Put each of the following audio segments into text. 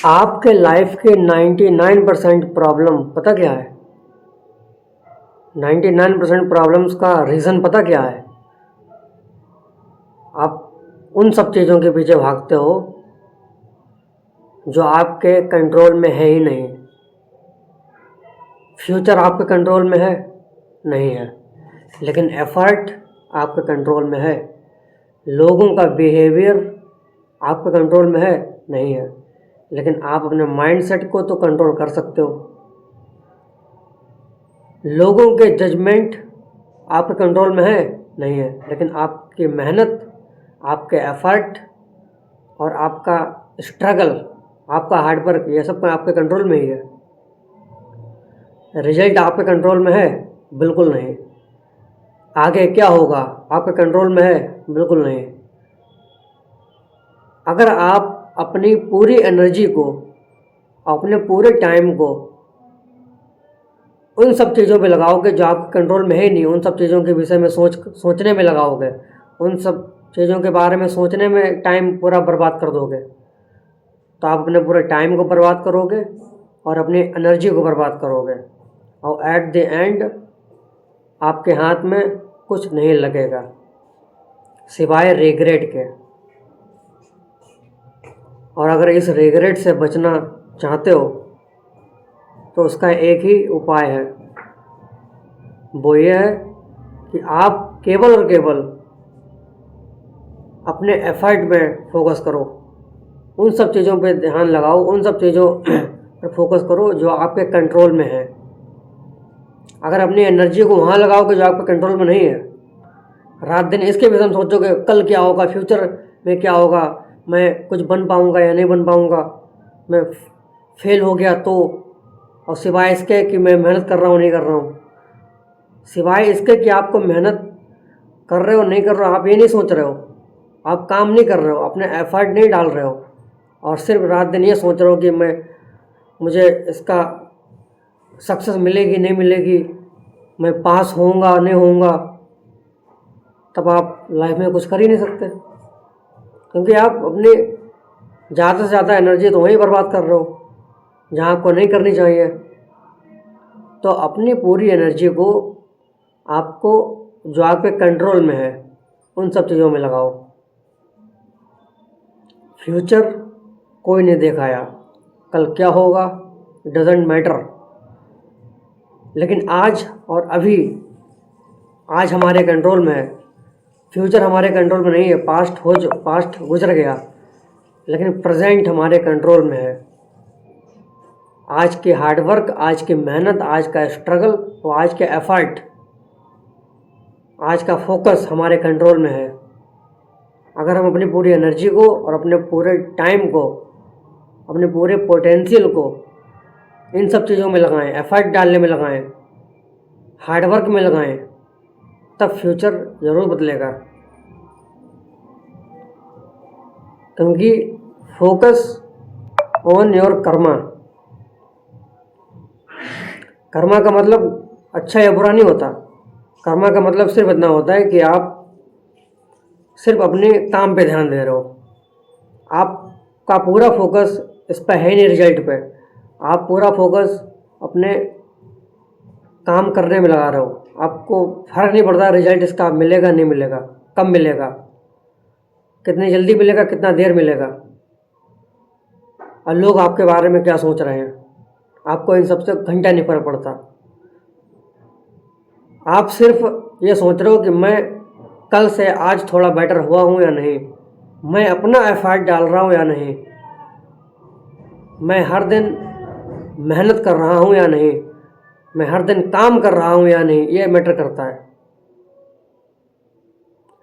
आपके लाइफ के 99% प्रॉब्लम पता क्या है? 99% प्रॉब्लम्स का रीज़न पता क्या है? आप उन सब चीज़ों के पीछे भागते हो जो आपके कंट्रोल में है ही नहीं। फ्यूचर आपके कंट्रोल में है? नहीं है। लेकिन एफर्ट आपके कंट्रोल में है। लोगों का बिहेवियर आपके कंट्रोल में है? नहीं है। लेकिन आप अपने माइंडसेट को तो कंट्रोल कर सकते हो। लोगों के जजमेंट आपके कंट्रोल में है? नहीं है। लेकिन आपकी मेहनत, आपके एफर्ट और आपका स्ट्रगल, आपका हार्डवर्क, ये सब आपके कंट्रोल में ही है। रिजल्ट आपके कंट्रोल में है? बिल्कुल नहीं। आगे क्या होगा आपके कंट्रोल में है? बिल्कुल नहीं। अगर आप अपनी पूरी एनर्जी को, अपने पूरे टाइम को उन सब चीज़ों पे लगाओगे जो आपके कंट्रोल में है नहीं, उन सब चीज़ों के विषय में सोचने में लगाओगे, उन सब चीज़ों के बारे में सोचने में टाइम पूरा बर्बाद कर दोगे, तो आप अपने पूरे टाइम को बर्बाद करोगे और अपनी एनर्जी को बर्बाद करोगे और एट द एंड आपके हाथ में कुछ नहीं लगेगा सिवाय रिग्रेट के। और अगर इस रिग्रेट से बचना चाहते हो तो उसका एक ही उपाय है, वो ये है कि आप केवल और केवल अपने एफर्ट में फोकस करो, उन सब चीज़ों पे ध्यान लगाओ, उन सब चीज़ों पर फोकस करो जो आपके कंट्रोल में है। अगर अपनी एनर्जी को वहाँ लगाओगे जो आपके कंट्रोल में नहीं है, रात दिन इसके विषय में सोचोगे कल क्या होगा, फ्यूचर में क्या होगा, मैं कुछ बन पाऊँगा या नहीं बन पाऊँगा, मैं फेल हो गया तो, और सिवाय इसके कि मैं मेहनत कर रहा हूँ नहीं कर रहा हूँ, सिवाय इसके कि आपको मेहनत कर रहे हो नहीं कर रहे हो, आप ये नहीं सोच रहे हो, आप काम नहीं कर रहे हो, अपने एफर्ट नहीं डाल रहे हो, और सिर्फ रात दिन ये सोच रहे हो कि मुझे इसका सक्सेस मिलेगी नहीं मिलेगी, मैं पास होऊंगा नहीं होऊंगा, तब आप लाइफ में कुछ कर ही नहीं सकते, क्योंकि आप अपनी ज़्यादा से ज़्यादा एनर्जी तो वहीं बर्बाद कर रहे हो जहाँ आपको नहीं करनी चाहिए। तो अपनी पूरी एनर्जी को आपको जो आपके कंट्रोल में है उन सब चीज़ों में लगाओ। फ्यूचर कोई नहीं दिखाया, कल क्या होगा डजेंट मैटर, लेकिन आज और अभी, आज हमारे कंट्रोल में है, फ्यूचर हमारे कंट्रोल में नहीं है, पास्ट गुजर गया, लेकिन प्रेजेंट हमारे कंट्रोल में है। आज के हार्डवर्क, आज की मेहनत, आज का स्ट्रगल और आज के एफर्ट, आज का फोकस हमारे कंट्रोल में है। अगर हम अपनी पूरी एनर्जी को और अपने पूरे टाइम को, अपने पूरे पोटेंशियल को इन सब चीज़ों में लगाएं, एफर्ट डालने में लगाएं, हार्डवर्क में लगाएं, तब फ्यूचर ज़रूर बदलेगा। क्योंकि focus on your Karma, Karma का मतलब अच्छा या बुरा नहीं होता, कर्मा का मतलब सिर्फ इतना होता है कि आप सिर्फ अपने काम पे ध्यान दे रहे हो, आपका पूरा फोकस इस पर है नहीं रिजल्ट पे, आप पूरा फोकस अपने काम करने में लगा रहे हो, आपको फर्क नहीं पड़ता रिजल्ट इसका मिलेगा नहीं मिलेगा, कब मिलेगा, कितनी जल्दी मिलेगा, कितना देर मिलेगा, और लोग आपके बारे में क्या सोच रहे हैं, आपको इन सबसे घंटा नहीं फर्क पड़ता। आप सिर्फ ये सोच रहे हो कि मैं कल से आज थोड़ा बेटर हुआ हूँ या नहीं, मैं अपना एफर्ट डाल रहा हूँ या नहीं, मैं हर दिन मेहनत कर रहा हूँ या नहीं, मैं हर दिन काम कर रहा हूँ या नहीं, ये मैटर करता है।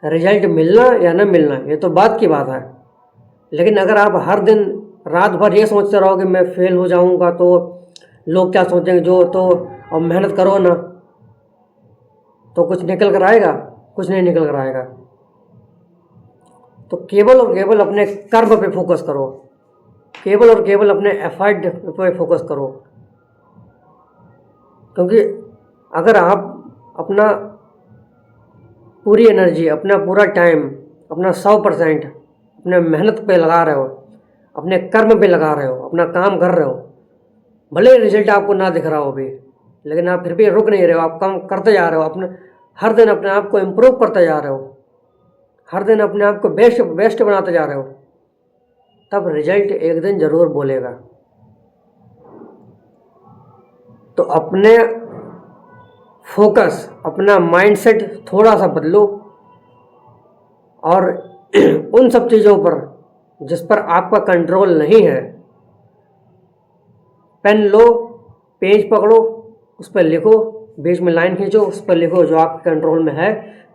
रिजल्ट मिलना या न मिलना ये तो बात की बात है, लेकिन अगर आप हर दिन रात भर ये सोचते रहो कि मैं फेल हो जाऊँगा तो लोग क्या सोचेंगे, जो तो और मेहनत करो ना तो कुछ निकल कर आएगा, कुछ नहीं निकल कर आएगा। तो केवल और केवल अपने कर्म पे फोकस करो, केवल और केवल अपने एफर्ट पे फोकस करो, क्योंकि अगर आप अपना पूरी एनर्जी, अपना पूरा टाइम, अपना 100% अपने मेहनत पे लगा रहे हो, अपने कर्म पे लगा रहे हो, अपना काम कर रहे हो, भले रिजल्ट आपको ना दिख रहा हो अभी, लेकिन आप फिर भी रुक नहीं रहे हो, आप काम करते जा रहे हो, अपने हर दिन अपने आप को इम्प्रूव करते जा रहे हो, हर दिन अपने आप को बेस्ट बेस्ट बनाते जा रहे हो, तब रिजल्ट एक दिन ज़रूर बोलेगा। तो अपने फोकस, अपना माइंडसेट थोड़ा सा बदलो और उन सब चीज़ों पर जिस पर आपका कंट्रोल नहीं है, पेन लो, पेज पकड़ो, उस पर लिखो, बीच में लाइन खींचो, उस पर लिखो जो आपके कंट्रोल में है,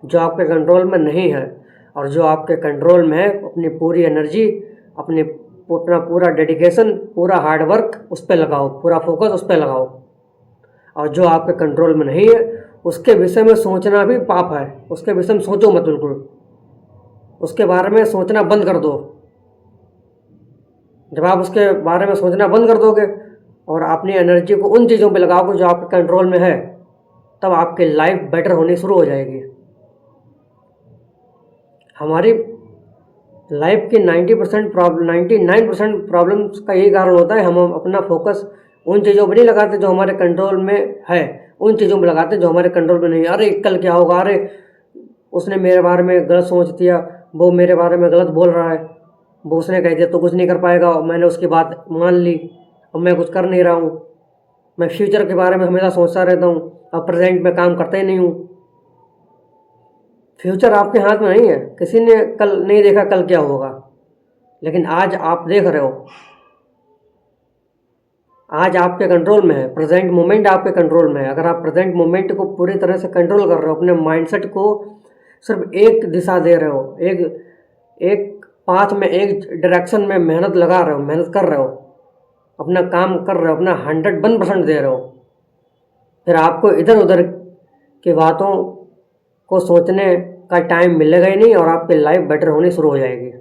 जो आपके कंट्रोल में नहीं है, और जो आपके कंट्रोल में है अपनी पूरी एनर्जी, अपना पूरा डेडिकेशन, पूरा हार्डवर्क उस पर लगाओ, पूरा फोकस उस पर लगाओ। और जो आपके कंट्रोल में नहीं है उसके विषय में सोचना भी पाप है, उसके विषय में सोचो मत, बिल्कुल उसके बारे में सोचना बंद कर दो। जब आप उसके बारे में सोचना बंद कर दोगे और अपनी एनर्जी को उन चीज़ों पे लगाओगे जो आपके कंट्रोल में है, तब आपकी लाइफ बेटर होनी शुरू हो जाएगी। हमारी लाइफ की 99% प्रॉब्लम्स का यही कारण होता है, हम अपना फोकस उन चीज़ों पर नहीं लगाते जो हमारे कंट्रोल में है, उन चीज़ों पर लगाते जो हमारे कंट्रोल में नहीं है। अरे कल क्या होगा, अरे उसने मेरे बारे में गलत सोच दिया, वो मेरे बारे में गलत बोल रहा है, वो उसने कह दिया तो कुछ नहीं कर पाएगा, मैंने उसकी बात मान ली, अब मैं कुछ कर नहीं रहा हूँ। मैं फ्यूचर के बारे में हमेशा सोचता रहता हूँ, अब प्रेजेंट में काम करता ही नहीं हूँ। फ्यूचर आपके हाथ में नहीं है, किसी ने कल नहीं देखा कल क्या होगा, लेकिन आज आप देख रहे हो, आज आपके कंट्रोल में है, प्रेजेंट मोमेंट आपके कंट्रोल में है। अगर आप प्रेजेंट मोमेंट को पूरी तरह से कंट्रोल कर रहे हो, अपने माइंडसेट को सिर्फ एक दिशा दे रहे हो, एक पाथ में, एक डायरेक्शन में मेहनत लगा रहे हो, मेहनत कर रहे हो, अपना काम कर रहे हो, अपना 101% दे रहे हो, फिर आपको इधर उधर की बातों को सोचने का टाइम मिलेगा ही नहीं और आपकी लाइफ बेटर होनी शुरू हो जाएगी।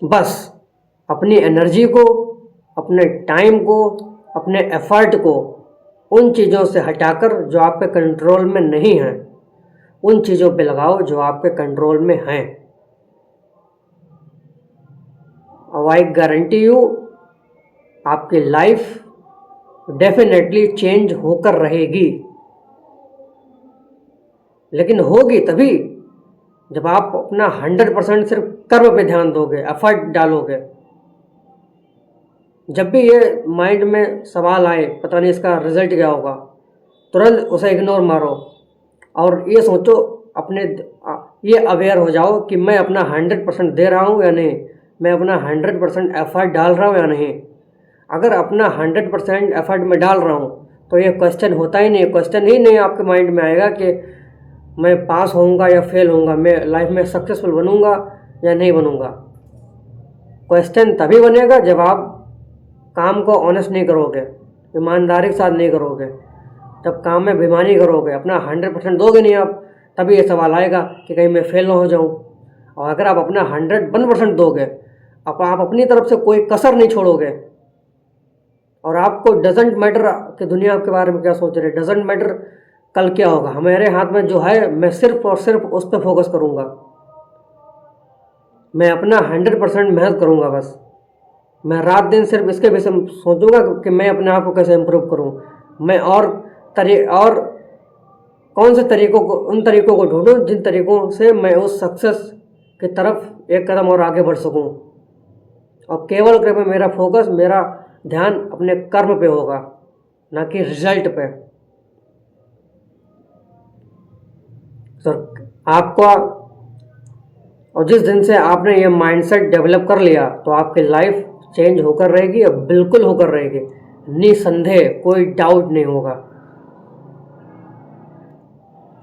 बस अपनी एनर्जी को, अपने टाइम को, अपने एफर्ट को उन चीज़ों से हटाकर जो आपके कंट्रोल में नहीं है, उन चीज़ों पे लगाओ जो आपके कंट्रोल में हैं। और आई गारंटी यू आपकी लाइफ डेफिनेटली चेंज होकर रहेगी। लेकिन होगी तभी जब आप अपना 100% सिर्फ कर्म पे ध्यान दोगे, एफर्ट डालोगे। जब भी ये माइंड में सवाल आए पता नहीं इसका रिजल्ट क्या होगा, तुरंत उसे इग्नोर मारो और ये सोचो, अपने ये अवेयर हो जाओ कि मैं अपना 100% दे रहा हूँ या नहीं, मैं अपना 100% एफर्ट डाल रहा हूँ या नहीं। अगर अपना 100% एफर्ट में डाल रहा हूँ तो ये क्वेश्चन होता ही नहीं, क्वेश्चन ही नहीं आपके माइंड में आएगा कि मैं पास होऊंगा या फेल होऊंगा, मैं लाइफ में सक्सेसफुल बनूंगा या नहीं बनूंगा। क्वेश्चन तभी बनेगा जब आप काम को ऑनेस्ट नहीं करोगे, ईमानदारी के साथ नहीं करोगे, जब काम में बेईमानी करोगे, अपना 100% दोगे नहीं आप, तभी ये सवाल आएगा कि कहीं मैं फेल ना हो जाऊं। और अगर आप अपना 101% दोगे, अब आप अपनी तरफ से कोई कसर नहीं छोड़ोगे और आपको डजेंट मैटर कि दुनिया आपके बारे में क्या सोच रही है, डजेंट मैटर कल क्या होगा, हमारे हाथ में जो है मैं सिर्फ और सिर्फ उस पर फोकस करूँगा, मैं अपना 100% मेहनत करूँगा। बस मैं रात दिन सिर्फ इसके विषय में सोचूंगा कि मैं अपने आप को कैसे इम्प्रूव करूँ, मैं और कौन से तरीकों को, उन तरीकों को ढूंढूं जिन तरीकों से मैं उस सक्सेस की तरफ एक कदम और आगे बढ़ सकूं। और केवल कृपया मेरा फोकस, मेरा ध्यान अपने कर्म पे होगा, ना कि रिजल्ट पे। तो आपका, और जिस दिन से आपने ये माइंडसेट डेवलप कर लिया तो आपकी लाइफ चेंज होकर रहेगी, और बिल्कुल होकर रहेगी, निसंदेह, कोई डाउट नहीं होगा।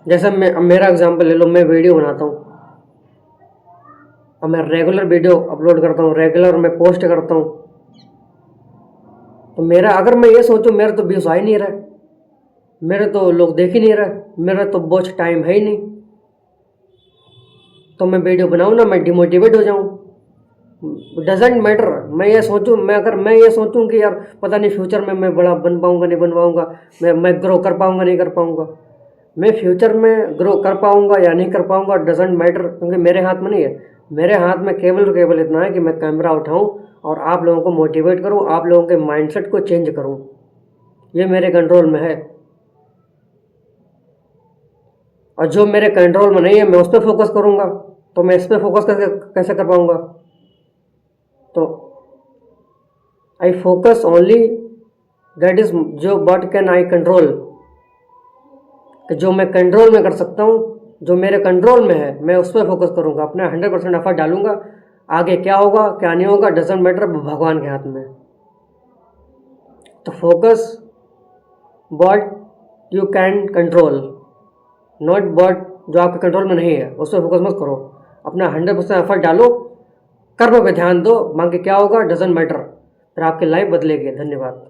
जैसे मेरा एग्जांपल ले लो, मैं वीडियो बनाता हूँ और मैं रेगुलर वीडियो अपलोड करता हूँ, रेगुलर मैं पोस्ट करता हूँ, तो मेरा, अगर मैं ये सोचूं मेरे तो व्यूज आ ही नहीं रहे, मेरे तो लोग देख ही नहीं रहे, मेरा तो वॉच टाइम है ही नहीं, तो मैं वीडियो बनाऊँ ना, मैं डिमोटिवेट हो जाऊँ। डजेंट मैटर, मैं ये सोचूं कि यार पता नहीं फ्यूचर में मैं बड़ा बन पाऊंगा नहीं बन पाऊंगा, मैं ग्रो कर पाऊंगा नहीं कर पाऊंगा, मैं फ्यूचर में ग्रो कर पाऊंगा या नहीं कर पाऊंगा, डजेंट मैटर, क्योंकि मेरे हाथ में नहीं है। मेरे हाथ में केवल और केवल इतना है कि मैं कैमरा उठाऊं और आप लोगों को मोटिवेट करूं, आप लोगों के माइंडसेट को चेंज करूं। ये मेरे कंट्रोल में है। और जो मेरे कंट्रोल में नहीं है मैं उस पर फोकस करूंगा, तो मैं इस पर फोकस कैसे कर पाऊंगा? तो I focus only that is जो व्हाट कैन आई कंट्रोल, कि जो मैं कंट्रोल में कर सकता हूँ, जो मेरे कंट्रोल में है मैं उस पर फोकस करूँगा, अपना 100% एफर्ट डालूंगा। आगे क्या होगा क्या नहीं होगा डजेंट मैटर, भगवान के हाथ में। तो focus what you can control, not what जो आपके कंट्रोल में नहीं है उस पर फोकस मत करो। अपना 100% एफर्ट डालो, कर्म पे ध्यान दो, बाकी क्या होगा डजेंट मैटर, फिर आपकी लाइफ बदलेगी। धन्यवाद।